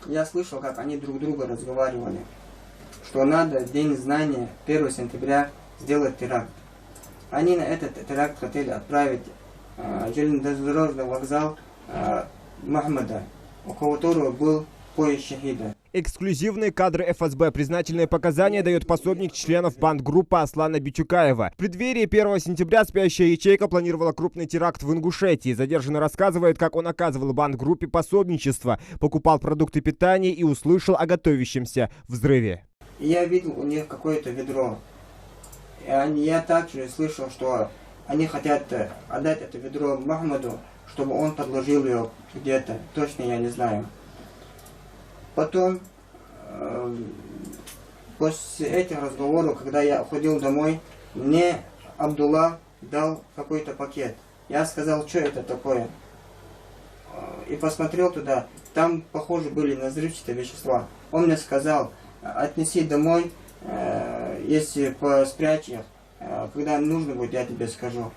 Я слышал, как они друг друга разговаривали, что надо в День знания 1 сентября сделать теракт. Они на этот теракт хотели отправить железнодорожный вокзал Махмада, у которого был поезд шахида. Эксклюзивные кадры ФСБ. Признательные показания дает пособник членов бандгруппы Аслана Битюкаева. В преддверии 1 сентября спящая ячейка планировала крупный теракт в Ингушетии. Задержанный рассказывает, как он оказывал бандгруппе пособничество, покупал продукты питания и услышал о готовящемся взрыве. Я видел у них какое-то ведро. Я также слышал, что они хотят отдать это ведро Махмаду, чтобы он подложил ее где-то. Точно я не знаю. Потом, после этих разговоров, когда я уходил домой, мне Абдулла дал какой-то пакет. Я сказал, что это такое. И посмотрел туда. Там, похоже, были на взрывчатые вещества. Он мне сказал, отнеси домой, если спрячь их, когда нужно будет, я тебе скажу.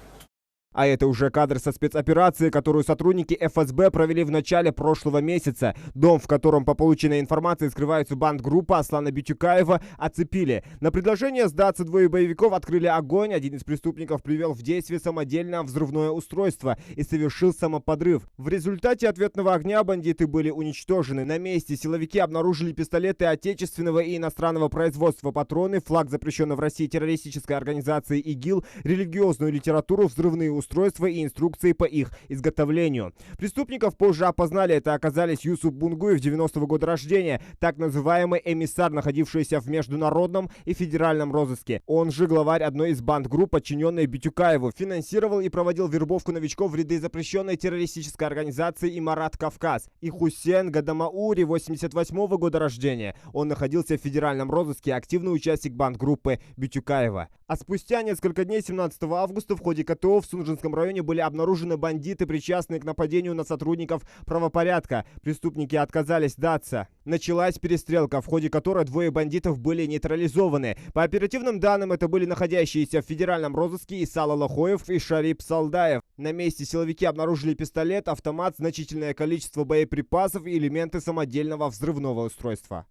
А это уже кадр со спецоперации, которую сотрудники ФСБ провели в начале прошлого месяца. Дом, в котором по полученной информации скрывается бандгруппа Аслана Битюкаева, оцепили. На предложение сдаться двое боевиков открыли огонь. Один из преступников привел в действие самодельное взрывное устройство и совершил самоподрыв. В результате ответного огня бандиты были уничтожены. На месте силовики обнаружили пистолеты отечественного и иностранного производства, патроны, флаг запрещенной в России террористической организации ИГИЛ, религиозную литературу, взрывные устройства и инструкции по их изготовлению. Преступников позже опознали. Это оказались Юсуп Бунгуев, 90-го года рождения, так называемый эмиссар, находившийся в международном и федеральном розыске. Он же главарь одной из бандгрупп, подчиненной Битюкаеву, финансировал и проводил вербовку новичков в ряды запрещенной террористической организации «Имарат Кавказ». И Хусен Гадамаури, 88-го года рождения. Он находился в федеральном розыске, активный участник бандгруппы Битюкаева. А спустя несколько дней, 17 августа, в ходе КТО в Сунжинском районе были обнаружены бандиты, причастные к нападению на сотрудников правопорядка. Преступники отказались сдаться. Началась перестрелка, в ходе которой двое бандитов были нейтрализованы. По оперативным данным, это были находящиеся в федеральном розыске Исал Алахоев и Шарип Салдаев. На месте силовики обнаружили пистолет, автомат, значительное количество боеприпасов и элементы самодельного взрывного устройства.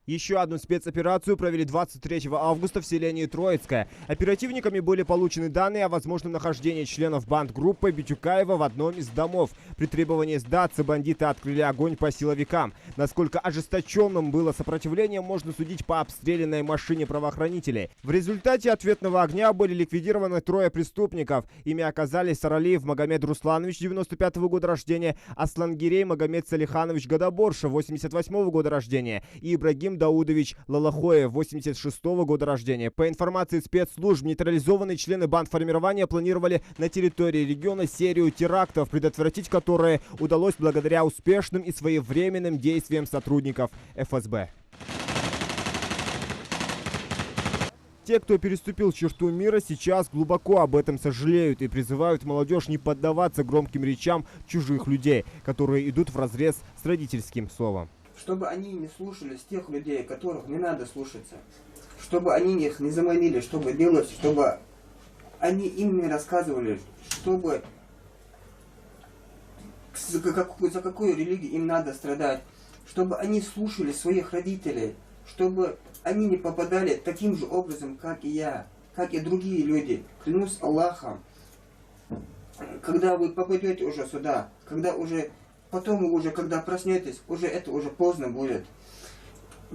Еще одну спецоперацию провели 23 августа в селении Троицкое. Оперативниками были получены данные о возможном нахождении членов бандгруппы Битюкаева в одном из домов. При требовании сдаться бандиты открыли огонь по силовикам. Насколько ожесточенным было сопротивление, можно судить по обстрелянной машине правоохранителей. В результате ответного огня были ликвидированы трое преступников. Ими оказались Саралиев Магомед Русланович, 95-го года рождения, Аслангирей Магомед Салиханович Гадаборша, 88-го года рождения, и Ибрагим Даудович Лалахоев, 86-го года рождения. По информации спецслужб, нейтрализованные члены бандформирования планировали на территории региона серию терактов, предотвратить которые удалось благодаря успешным и своевременным действиям сотрудников ФСБ. Те, кто переступил черту мира, сейчас глубоко об этом сожалеют и призывают молодежь не поддаваться громким речам чужих людей, которые идут вразрез с родительским словом. Чтобы они не слушались тех людей, которых не надо слушаться. Чтобы они их не заманили, чтобы делать, чтобы они им не рассказывали, чтобы за какую религию им надо страдать. Чтобы они слушали своих родителей, чтобы они не попадали таким же образом, как и я, как и другие люди. Клянусь Аллахом, когда вы попадете уже сюда, когда уже... Потом вы уже, когда проснетесь, это уже поздно будет.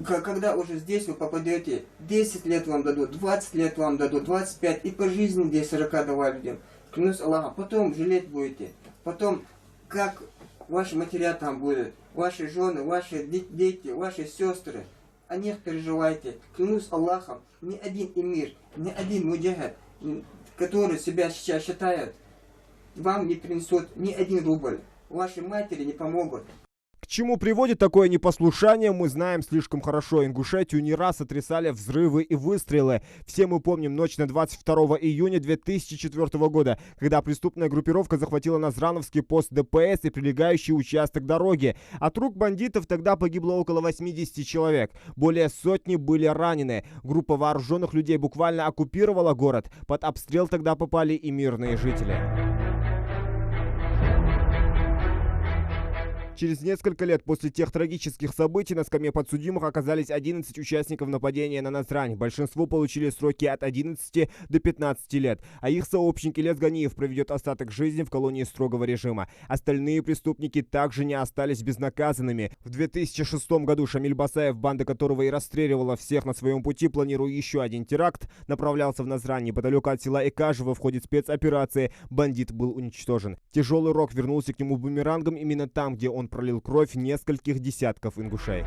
Когда уже здесь вы попадете, 10 лет вам дадут, 20 лет вам дадут, 25, и по жизни здесь 40 давали людям. Клянусь Аллахом, потом жалеть будете. Потом, как ваши матеря там будут, ваши жены, ваши дети, ваши сестры, о них переживайте. Клянусь Аллахом, ни один эмир, ни один муджахид, который себя сейчас считает, вам не принесут ни один рубль. Ваши матери не помогут. К чему приводит такое непослушание, мы знаем слишком хорошо. Ингушетию не раз сотрясали взрывы и выстрелы. Все мы помним ночь на 22 июня 2004 года, когда преступная группировка захватила Назрановский пост ДПС и прилегающий участок дороги. От рук бандитов тогда погибло около 80 человек. Более сотни были ранены. Группа вооруженных людей буквально оккупировала город. Под обстрел тогда попали и мирные жители. Через несколько лет после тех трагических событий на скамье подсудимых оказались 11 участников нападения на Назрань. Большинство получили сроки от 11 до 15 лет, а их сообщник Ильяс Ганиев проведет остаток жизни в колонии строгого режима. Остальные преступники также не остались безнаказанными. В 2006 году Шамиль Басаев, банда которого и расстреливала всех на своем пути, планируя еще один теракт, направлялся в Назрань. Неподалеку от села Экажево в ходе спецоперации бандит был уничтожен. Тяжелый рок вернулся к нему бумерангом именно там, где он пролил кровь нескольких десятков ингушей.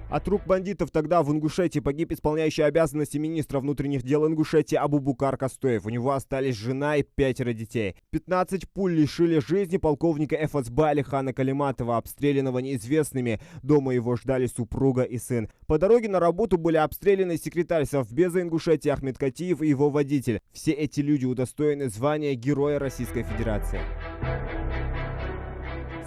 От рук бандитов тогда в Ингушетии погиб исполняющий обязанности министра внутренних дел Ингушетии Абубукар Костоев. У него остались жена и 5 детей. 15 пуль лишили жизни полковника ФСБ Алихана Калиматова, обстрелянного неизвестными. Дома его ждали супруга и сын. По дороге на работу были обстреляны секретарь Совбеза Ингушетии Ахмед Катиев и его водитель. Все эти люди удостоены звания Героя Российской Федерации.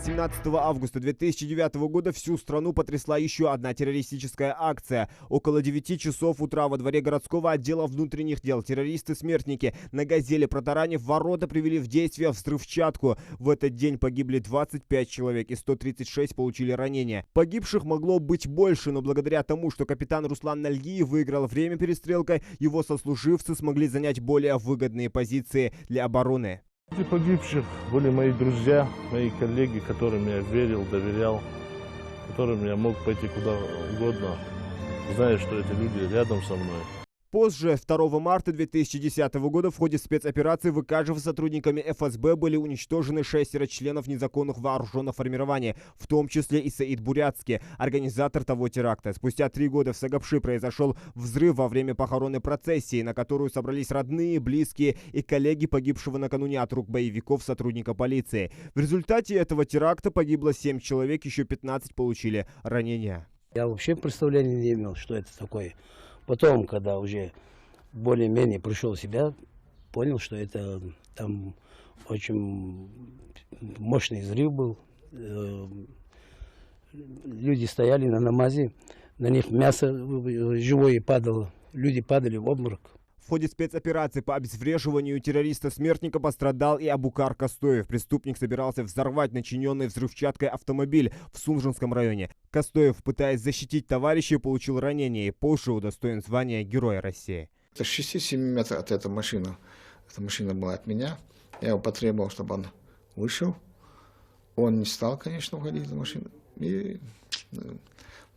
17 августа 2009 года всю страну потрясла еще одна террористическая акция. Около 9 часов утра во дворе городского отдела внутренних дел террористы-смертники на «Газели», протаранив ворота, привели в действие взрывчатку. В этот день погибли 25 человек и 136 получили ранения. Погибших могло быть больше, но благодаря тому, что капитан Руслан Нальгиев выиграл время перестрелкой, его сослуживцы смогли занять более выгодные позиции для обороны. Среди погибших были мои друзья, мои коллеги, которым я верил, доверял, которым я мог пойти куда угодно, зная, что эти люди рядом со мной. Позже, 2 марта 2010 года, в ходе спецоперации в Экажево сотрудниками ФСБ были уничтожены 6 членов незаконных вооруженных формирований, в том числе и Саид Бурятский, организатор того теракта. Спустя 3 года в Сагапши произошел взрыв во время похоронной процессии, на которую собрались родные, близкие и коллеги погибшего накануне от рук боевиков сотрудника полиции. В результате этого теракта погибло 7 человек, еще 15 получили ранения. Я вообще представления не имел, что это такое. Потом, когда уже более-менее пришел в себя, понял, что это там очень мощный взрыв был. Люди стояли на намазе, на них мясо живое падало, люди падали в обморок. В ходе спецоперации по обезвреживанию террориста-смертника пострадал и Абукар Костоев. Преступник собирался взорвать начиненный взрывчаткой автомобиль в Сунжинском районе. Костоев, пытаясь защитить товарищей, получил ранение и позже удостоен звания Героя России. Это 6-7 метров от этой машины. Эта машина была от меня. Я его потребовал, чтобы он вышел. Он не стал, конечно, уходить из машины. И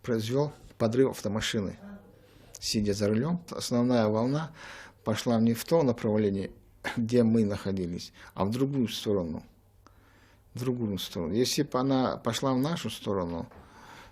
произвел подрыв автомашины, сидя за рулем. Основная волна пошла не в то направление, где мы находились, а в другую сторону. Если бы она пошла в нашу сторону,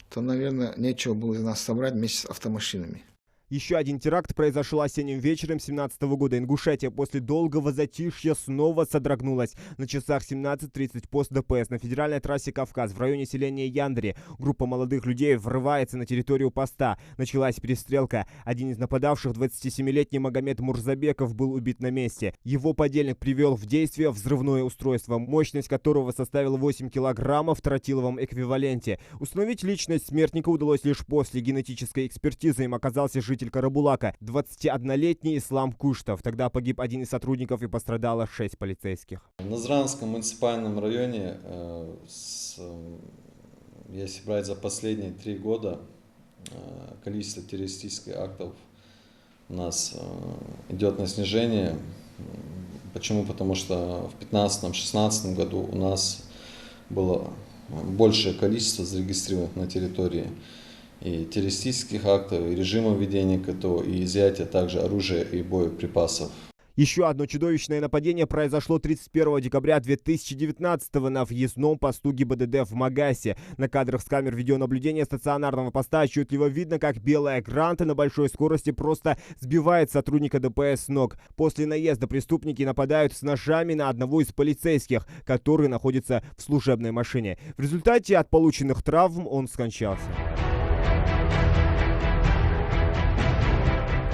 то, наверное, нечего было нас собрать вместе с автомашинами. Еще один теракт произошел осенним вечером 2017 года. Ингушетия после долгого затишья снова содрогнулась. На часах 17:30 пост ДПС на федеральной трассе Кавказ в районе селения Яндри. Группа молодых людей врывается на территорию поста. Началась перестрелка. Один из нападавших, 27-летний Магомед Мурзабеков, был убит на месте. Его подельник привел в действие взрывное устройство, мощность которого составила 8 килограммов в тротиловом эквиваленте. Установить личность смертника удалось лишь после генетической экспертизы. Им оказался житель Карабулака, 21-летний Ислам Куштов. Тогда погиб один из сотрудников и пострадало 6 полицейских. В Назранском муниципальном районе, если брать за последние 3 года, количество террористических актов у нас идет на снижение. Почему? Потому что в 2015-2016 году у нас было большее количество зарегистрированных на территории и террористических актов, и режима ведения КТО, и изъятия также оружия и боеприпасов. Еще одно чудовищное нападение произошло 31 декабря 2019 на въездном посту ГИБДД в Магасе. На кадрах с камер видеонаблюдения стационарного поста отчетливо видно, как белая Гранта на большой скорости просто сбивает сотрудника ДПС с ног. После наезда преступники нападают с ножами на одного из полицейских, который находится в служебной машине. В результате от полученных травм он скончался.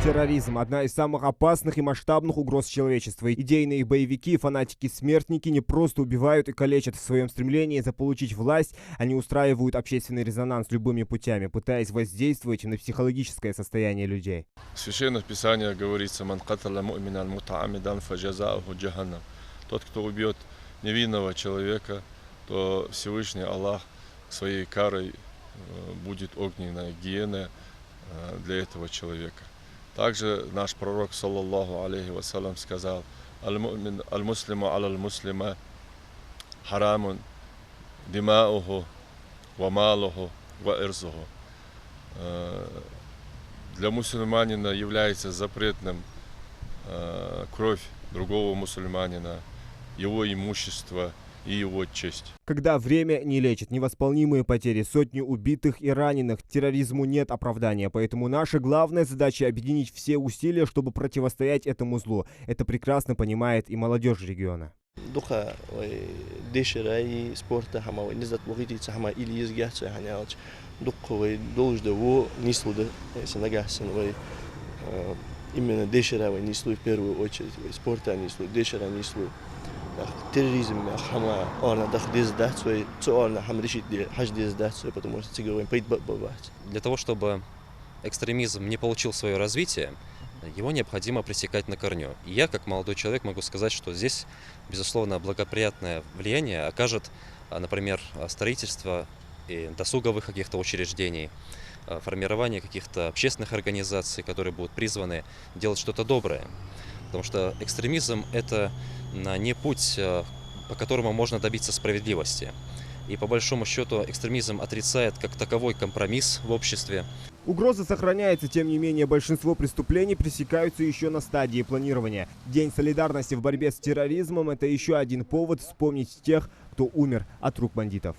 Терроризм – одна из самых опасных и масштабных угроз человечества. Идейные боевики и фанатики-смертники не просто убивают и калечат в своем стремлении заполучить власть, они устраивают общественный резонанс любыми путями, пытаясь воздействовать на психологическое состояние людей. В Священных Писаниях говорится: «Ман каталя му'минан мутаамидан фаджазауху джаханнам». Тот, кто убьет невинного человека, то Всевышний Аллах своей карой будет огненная гиена для этого человека. Также наш пророк, саллаллаху алейхи вассалям, сказал: «Аль-муслиму аль-муслима харамун димауху ва малуху ва ирзуху». Для мусульманина является запретным кровь другого мусульманина, его имущество и его честь. Когда время не лечит невосполнимые потери, сотни убитых и раненых, терроризму нет оправдания. Поэтому наша главная задача — объединить все усилия, чтобы противостоять этому злу. Это прекрасно понимает и молодежь региона. Духа деширай спорта хама низат вогити хама илиз гяцэ ханяч духовый должда во нислуда сенагасен вой именно деширай нислу в первую очередь спорта нислу деширай нислу терроризм хама она дахдиздат свой цоарна хамришит хаждиздат свой, потому что цигровой пойт бабать. Для того, чтобы экстремизм не получил свое развитие, его необходимо пресекать на корню. И я, как молодой человек, могу сказать, что здесь, безусловно, благоприятное влияние окажет, например, строительство и досуговых каких-то учреждений, формирование каких-то общественных организаций, которые будут призваны делать что-то доброе. Потому что экстремизм — это не путь, по которому можно добиться справедливости. И по большому счету экстремизм отрицает как таковой компромисс в обществе. Угроза сохраняется, тем не менее большинство преступлений пресекаются еще на стадии планирования. День солидарности в борьбе с терроризмом — это еще один повод вспомнить тех, кто умер от рук бандитов.